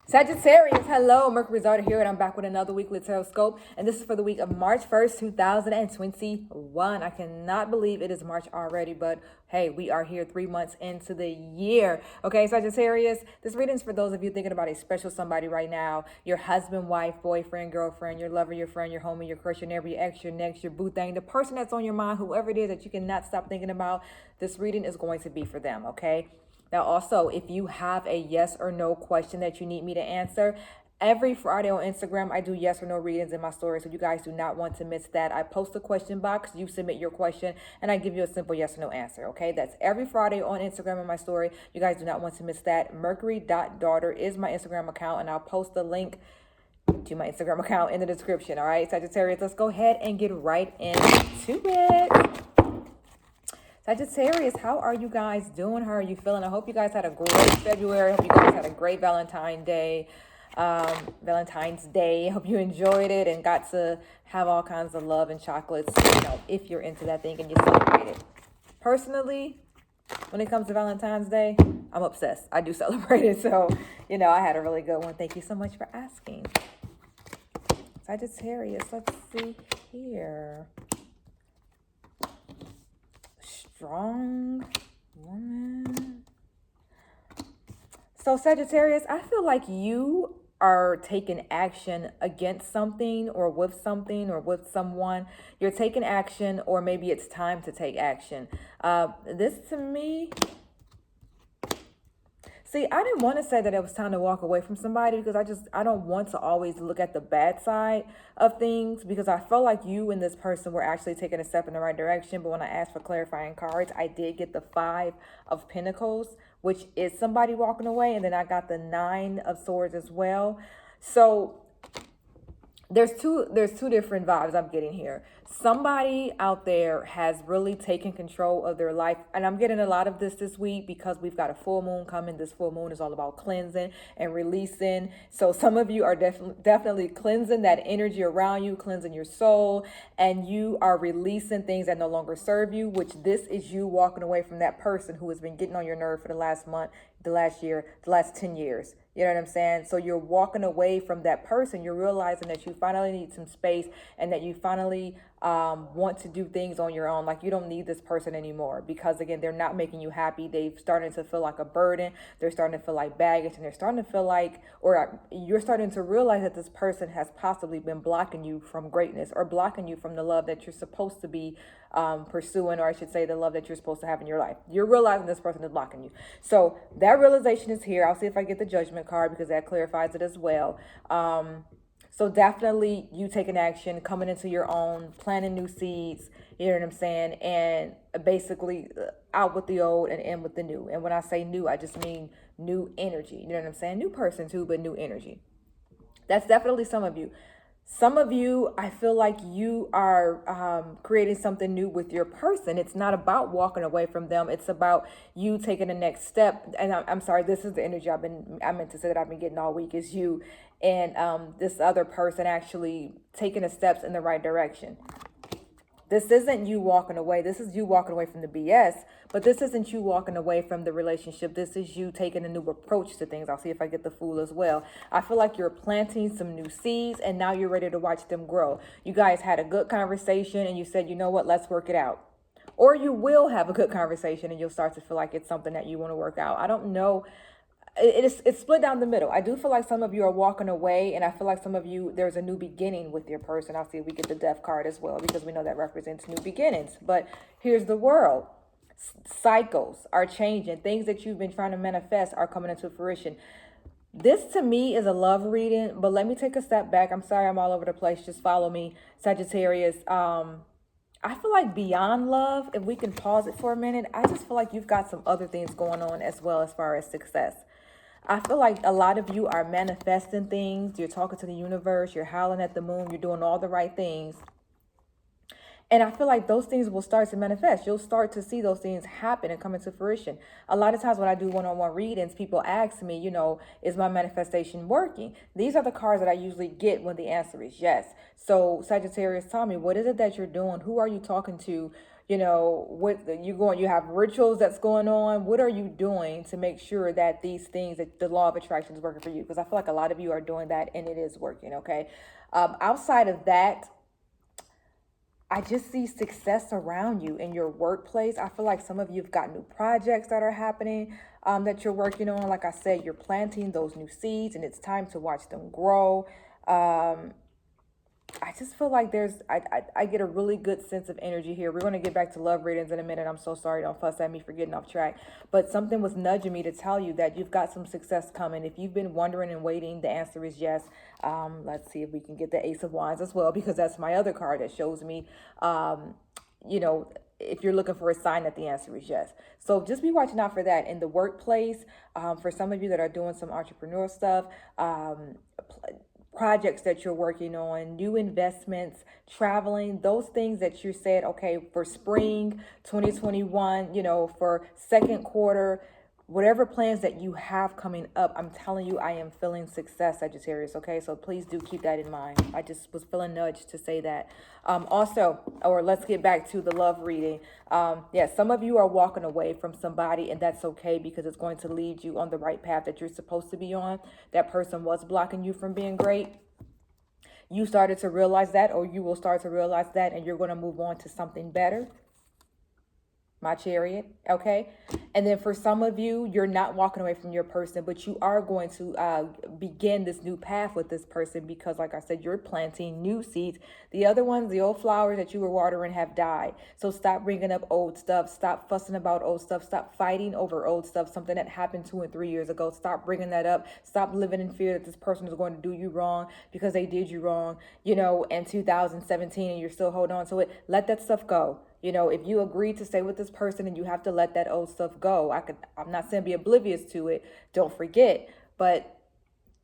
Sagittarius, hello, Mercury Zard here, and I'm back with another weekly tarot scope. And this is for the week of March 1st, 2021. I cannot believe it is March already, but hey, we are here 3 months into the year. Okay, Sagittarius, this reading is for those of you thinking about a special somebody right now: your husband, wife, boyfriend, girlfriend, your lover, your friend, your homie, your crush, your neighbor, your ex, your next, your boo thing, the person that's on your mind, whoever it is that you cannot stop thinking about. This reading is going to be for them, okay? Now, also, if you have a yes or no question that you need me to answer, every Friday on Instagram, I do yes or no readings in my story. So you guys do not want to miss that. I post a question box, you submit your question, and I give you a simple yes or no answer. Okay, that's every Friday on Instagram in my story. You guys do not want to miss that. Mercury.daughter is my Instagram account, and I'll post the link to my Instagram account in the description. All right, Sagittarius, let's go ahead and get right into it. Sagittarius, how are you guys doing? How are you feeling? I hope you guys had a great February. I hope you guys had a great Valentine's Day. I hope you enjoyed it and got to have all kinds of love and chocolates, if you're into that thing and you celebrate it. Personally, when it comes to Valentine's Day, I'm obsessed. I do celebrate it. So, I had a really good one. Thank you so much for asking. Sagittarius, let's see here. Strong woman. So Sagittarius, I feel like you are taking action against something or with someone. You're taking action, or maybe it's time to take action. This to me, see, I didn't want to say that it was time to walk away from somebody because I don't want to always look at the bad side of things, because I felt like you and this person were actually taking a step in the right direction. But when I asked for clarifying cards, I did get the 5 of Pentacles, which is somebody walking away. And then I got the 9 of Swords as well. So there's two different vibes I'm getting here. Somebody out there has really taken control of their life, and I'm getting a lot of this week because we've got a full moon coming. This full moon is all about cleansing and releasing. So some of you are definitely cleansing that energy around you, cleansing your soul, and you are releasing things that no longer serve you, which this is you walking away from that person who has been getting on your nerve for the last month, the last year, the last 10 years. You know what I'm saying? So you're walking away from that person. You're realizing that you finally need some space, and that you finally want to do things on your own. Like, you don't need this person anymore, because again, they're not making you happy. They've started to feel like a burden. They're starting to feel like baggage, and they're starting to feel like, or you're starting to realize that this person has possibly been blocking you from greatness, or blocking you from the love that you're supposed to be pursuing, or I should say the love that you're supposed to have in your life. You're realizing this person is blocking you. So that realization is here. I'll see if I get the Judgment card, because that clarifies it as well. So definitely you taking action, coming into your own, planting new seeds, you know what I'm saying? And basically out with the old and in with the new. And when I say new, I just mean new energy. You know what I'm saying? New person too, but new energy. That's definitely some of you. Some of you, I feel like you are creating something new with your person. It's not about walking away from them. It's about you taking the next step. And I'm sorry, this is the energy I meant to say that I've been getting all week, is you and this other person actually taking the steps in the right direction. This isn't you walking away. This is you walking away from the BS, but this isn't you walking away from the relationship. This is you taking a new approach to things. I'll see if I get the Fool as well. I feel like you're planting some new seeds, and now you're ready to watch them grow. You guys had a good conversation, and you said, you know what, let's work it out. Or you will have a good conversation, and you'll start to feel like it's something that you want to work out. I don't know. It's split down the middle. I do feel like some of you are walking away, and I feel like some of you, there's a new beginning with your person. I'll see if we get the Death card as well, because we know that represents new beginnings. But here's the world. Cycles are changing. Things that you've been trying to manifest are coming into fruition. This to me is a love reading, but let me take a step back. I'm sorry I'm all over the place. Just follow me, Sagittarius. I feel like beyond love, if we can pause it for a minute, I just feel like you've got some other things going on as well, as far as success. I feel like a lot of you are manifesting things. You're talking to the universe. You're howling at the moon. You're doing all the right things. And I feel like those things will start to manifest. You'll start to see those things happen and come into fruition. A lot of times when I do one-on-one readings, people ask me, is my manifestation working? These are the cards that I usually get when the answer is yes. So Sagittarius, tell me, what is it that you're doing? Who are you talking to? You know, what you have rituals that's going on. What are you doing to make sure that these things, that the law of attraction is working for you? Because I feel like a lot of you are doing that and it is working. Okay. Outside of that, I just see success around you in your workplace. I feel like some of you have got new projects that are happening, that you're working on. Like I said, you're planting those new seeds and it's time to watch them grow. I just feel like I get a really good sense of energy here. We're going to get back to love readings in a minute. I'm so sorry. Don't fuss at me for getting off track. But something was nudging me to tell you that you've got some success coming. If you've been wondering and waiting, the answer is yes. Let's see if we can get the Ace of Wands as well, because that's my other card that shows me, you know, if you're looking for a sign that the answer is yes. So just be watching out for that in the workplace. For some of you that are doing some entrepreneurial stuff, projects that you're working on, new investments, traveling, those things that you said, okay, for spring 2021, you know, for second quarter, whatever plans that you have coming up, I'm telling you, I am feeling success, Sagittarius. Okay, so please do keep that in mind. I just was feeling nudged to say that. Also, or let's get back to the love reading. Yeah, some of you are walking away from somebody, and that's okay, because it's going to lead you on the right path that you're supposed to be on. That person was blocking you from being great. You started to realize that, or you will start to realize that, and you're going to move on to something better. My Chariot, okay? And then for some of you, you're not walking away from your person, but you are going to begin this new path with this person, because like I said, you're planting new seeds. The other ones, the old flowers that you were watering, have died. So stop bringing up old stuff. Stop fussing about old stuff. Stop fighting over old stuff, something that happened 2 and 3 years ago. Stop bringing that up. Stop living in fear that this person is going to do you wrong because they did you wrong, you know, in 2017, and you're still holding on to it. Let that stuff go. You know, if you agree to stay with this person, and you have to let that old stuff go. I'm not saying be oblivious to it. Don't forget, but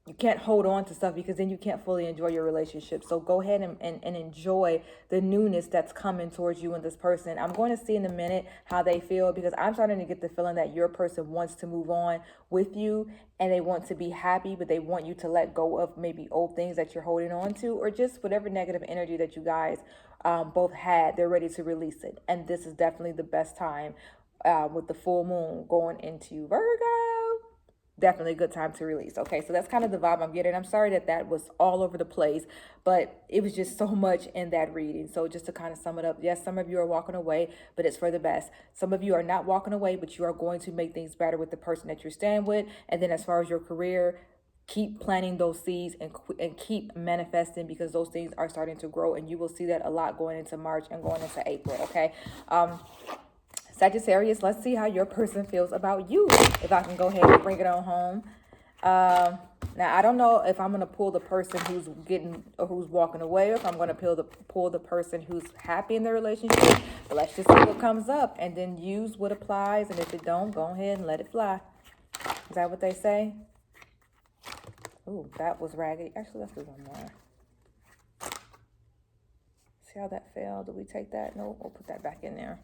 you can't hold on to stuff, because then you can't fully enjoy your relationship. So go ahead and enjoy the newness that's coming towards you and this person. I'm going to see in a minute how they feel, because I'm starting to get the feeling that your person wants to move on with you, and they want to be happy, but they want you to let go of maybe old things that you're holding on to, or just whatever negative energy that you guys both had. They're ready to release it. And this is definitely the best time, with the full moon going into Virgo. Definitely a good time to release. Okay, so that's kind of the vibe I'm getting. I'm sorry that that was all over the place, but it was just so much in that reading. So just to kind of sum it up, yes, some of you are walking away, but it's for the best. Some of you are not walking away, but you are going to make things better with the person that you're staying with. And then as far as your career, keep planting those seeds and keep manifesting, because those things are starting to grow, and you will see that a lot going into March and going into April. Okay. Sagittarius, let's see how your person feels about you. If I can go ahead and bring it on home. Now, I don't know if I'm going to pull the person who's who's walking away, or if I'm going to pull the person who's happy in their relationship. But let's just see what comes up, and then use what applies. And if it don't, go ahead and let it fly. Is that what they say? Ooh, that was raggedy. Actually, let's do one more. See how that fell? Do we take that? No, we'll put that back in there.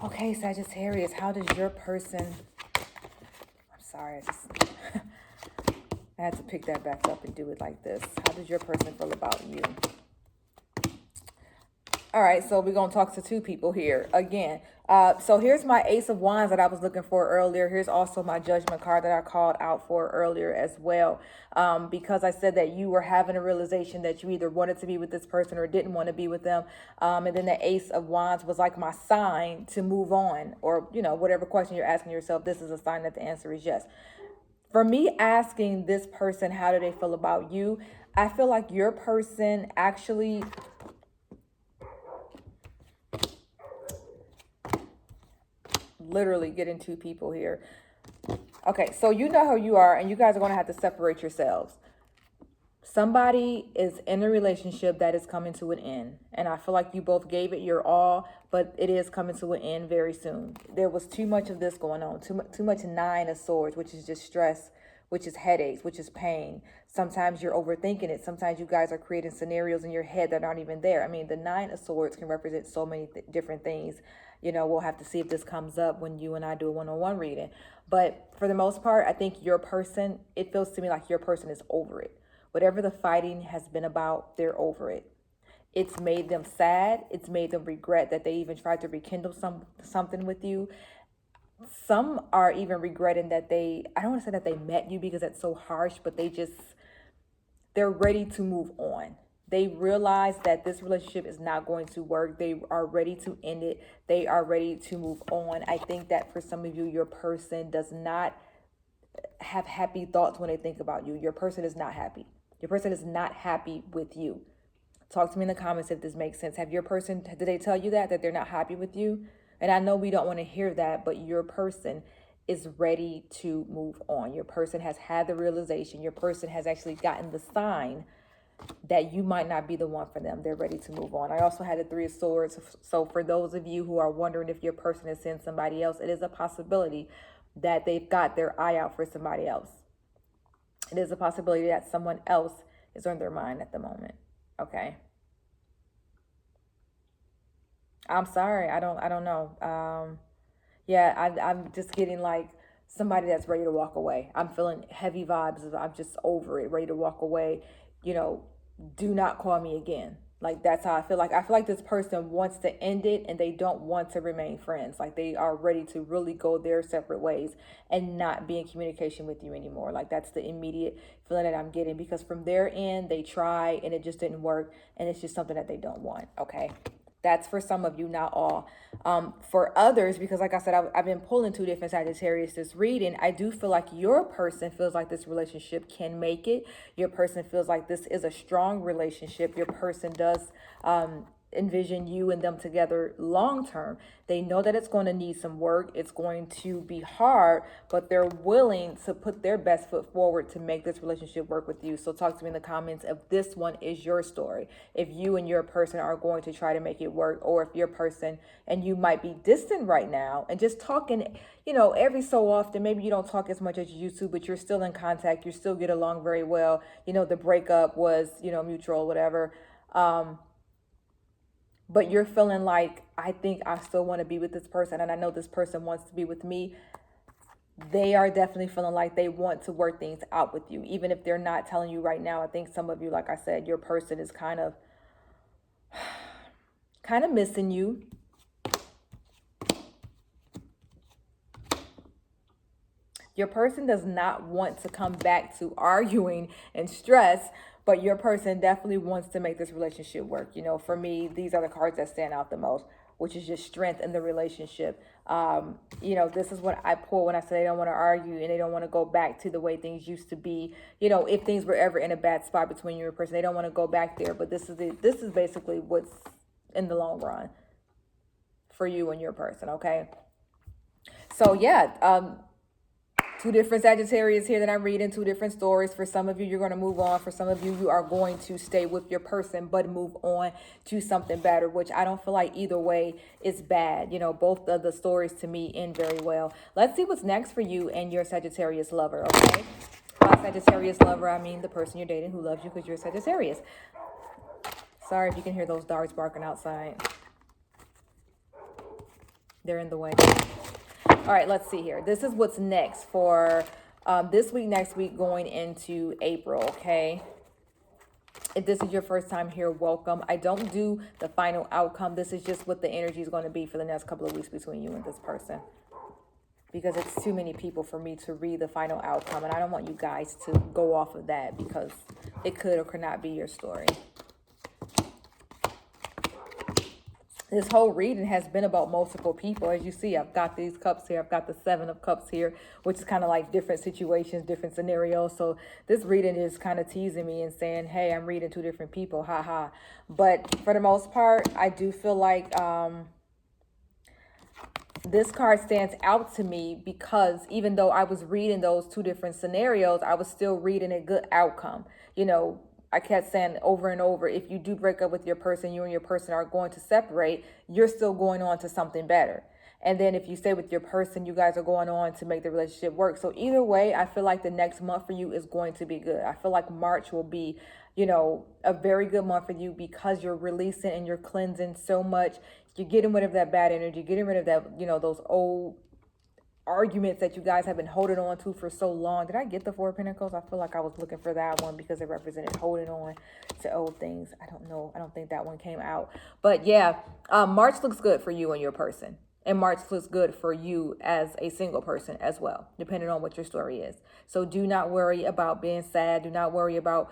Okay, Sagittarius, how does your person... I'm sorry, I had to pick that back up and do it like this. How does your person feel about you? All right, so we're going to talk to two people here again. So here's my Ace of Wands that I was looking for earlier. Here's also my Judgment card that I called out for earlier as well. Because I said that you were having a realization that you either wanted to be with this person or didn't want to be with them. And then the Ace of Wands was like my sign to move on, or, you know, whatever question you're asking yourself, this is a sign that the answer is yes. For me asking this person, how do they feel about you? I feel like your person actually... literally getting two people here. Okay, so you know who you are, and you guys are going to have to separate yourselves. Somebody is in a relationship that is coming to an end, and I feel like you both gave it your all, but it is coming to an end very soon. There was too much of this going on, too much Nine of Swords, which is just stress, which is headaches, which is pain. Sometimes you're overthinking it. Sometimes you guys are creating scenarios in your head that aren't even there. I mean, the Nine of Swords can represent so many different things. You know, we'll have to see if this comes up when you and I do a one-on-one reading. But for the most part, I think your person, it feels to me like your person is over it. Whatever the fighting has been about, they're over it. It's made them sad. It's made them regret that they even tried to rekindle something with you. Some are even regretting that I don't want to say that they met you because that's so harsh, but they're ready to move on. They realize that this relationship is not going to work. They are ready to end it. They are ready to move on. I think that for some of you, your person does not have happy thoughts when they think about you. Your person is not happy. Your person is not happy with you. Talk to me in the comments if this makes sense. Did they tell you that they're not happy with you? And I know we don't want to hear that, but your person is ready to move on. Your person has had the realization. Your person has actually gotten the sign that you might not be the one for them. They're ready to move on. I also had the 3 of Swords. So for those of you who are wondering if your person is seeing somebody else, it is a possibility that they've got their eye out for somebody else. It is a possibility that someone else is on their mind at the moment. Okay. I'm sorry. I don't know. Yeah, I'm just getting like somebody that's ready to walk away. I'm feeling heavy vibes. I'm just over it, ready to walk away. Do not call me again. Like, that's how I feel. Like, I feel like this person wants to end it and they don't want to remain friends. Like, they are ready to really go their separate ways and not be in communication with you anymore. Like, that's the immediate feeling that I'm getting, because from their end, they try and it just didn't work. And it's just something that they don't want. Okay. That's for some of you, not all. For others, because like I said, I've been pulling 2 different Sagittarius this reading. I do feel like your person feels like this relationship can make it. Your person feels like this is a strong relationship. Your person does envision you and them together long term. They know that it's going to need some work. It's going to be hard, but they're willing to put their best foot forward to make this relationship work with you. So talk to me in the comments if this one is your story. If you and your person are going to try to make it work, or if your person and you might be distant right now and just talking, every so often. Maybe you don't talk as much as you used to, but you're still in contact. You still get along very well. The breakup was, mutual, whatever. But you're feeling like, I think I still want to be with this person, and I know this person wants to be with me. They are definitely feeling like they want to work things out with you, even if they're not telling you right now. I think some of you, like I said, your person is kind of missing you. Your person does not want to come back to arguing and stress, but your person definitely wants to make this relationship work. For me, these are the cards that stand out the most, which is just strength in the relationship. This is what I pull when I say they don't want to argue and they don't want to go back to the way things used to be. If things were ever in a bad spot between you and your person, they don't want to go back there. But this is basically what's in the long run for you and your person. Okay. So yeah, 2 different Sagittarius here that I'm reading, 2 different stories. For some of you, you're going to move on. For some of you, you are going to stay with your person, but move on to something better, which I don't feel like either way is bad. Both of the stories to me end very well. Let's see what's next for you and your Sagittarius lover, okay? By Sagittarius lover, I mean the person you're dating who loves you because you're Sagittarius. Sorry if you can hear those dogs barking outside. They're in the way. All right, let's see here. This is what's next for this week, next week, going into April, okay? If this is your first time here, welcome. I don't do the final outcome. This is just what the energy is going to be for the next couple of weeks between you and this person, because it's too many people for me to read the final outcome, and I don't want you guys to go off of that because it could or could not be your story. This whole reading has been about multiple people. As you see, I've got these cups here. I've got the 7 of cups here, which is kind of like different situations, different scenarios. So this reading is kind of teasing me and saying, hey, I'm reading 2 different people. Ha ha. But for the most part, I do feel like this card stands out to me because even though I was reading those 2 different scenarios, I was still reading a good outcome. I kept saying over and over, if you do break up with your person, you and your person are going to separate, you're still going on to something better. And then if you stay with your person, you guys are going on to make the relationship work. So either way, I feel like the next month for you is going to be good. I feel like March will be, a very good month for you because you're releasing and you're cleansing so much. You're getting rid of that bad energy, getting rid of that, those old arguments that you guys have been holding on to for so long. Did I get the Four of Pentacles? I feel like I was looking for that one because it represented holding on to old things. I don't know. I don't think that one came out. But yeah, March looks good for you and your person. And March looks good for you as a single person as well, depending on what your story is. So do not worry about being sad. Do not worry about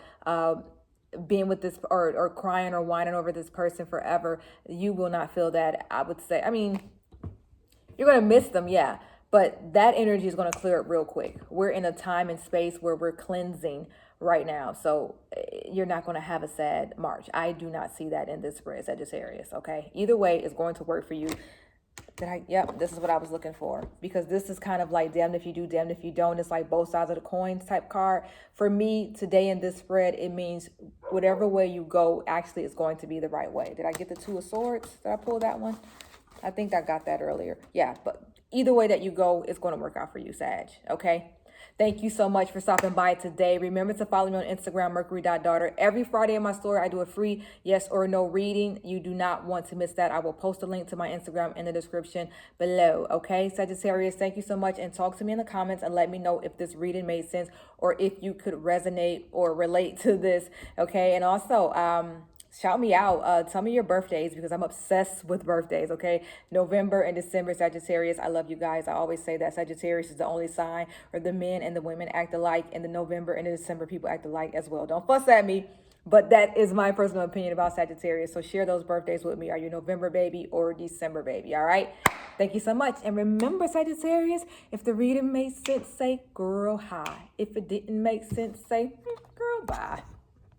being with this or crying or whining over this person forever. You will not feel that, I would say. I mean, you're going to miss them, yeah. But that energy is going to clear up real quick. We're in a time and space where we're cleansing right now. So you're not going to have a sad March. I do not see that in this spread, Sagittarius, okay? Either way, it's going to work for you. Yep, this is what I was looking for. Because this is kind of like damned if you do, damned if you don't. It's like both sides of the coins type card. For me, today in this spread, it means whatever way you go, actually is going to be the right way. Did I get the Two of Swords? Did I pull that one? I think I got that earlier. Yeah, but either way that you go, it's going to work out for you, Sag. Okay? Thank you so much for stopping by today. Remember to follow me on Instagram, mercury.daughter. Every Friday in my story, I do a free yes or no reading. You do not want to miss that. I will post a link to my Instagram in the description below. Okay, Sagittarius, thank you so much. And talk to me in the comments and let me know if this reading made sense or if you could resonate or relate to this. Okay, and also, shout me out. Tell me your birthdays because I'm obsessed with birthdays, okay? November and December, Sagittarius. I love you guys. I always say that Sagittarius is the only sign where the men and the women act alike. And the November and the December people act alike as well. Don't fuss at me. But that is my personal opinion about Sagittarius. So share those birthdays with me. Are you November baby or December baby? All right? Thank you so much. And remember, Sagittarius, if the reading made sense, say girl hi. If it didn't make sense, say girl bye.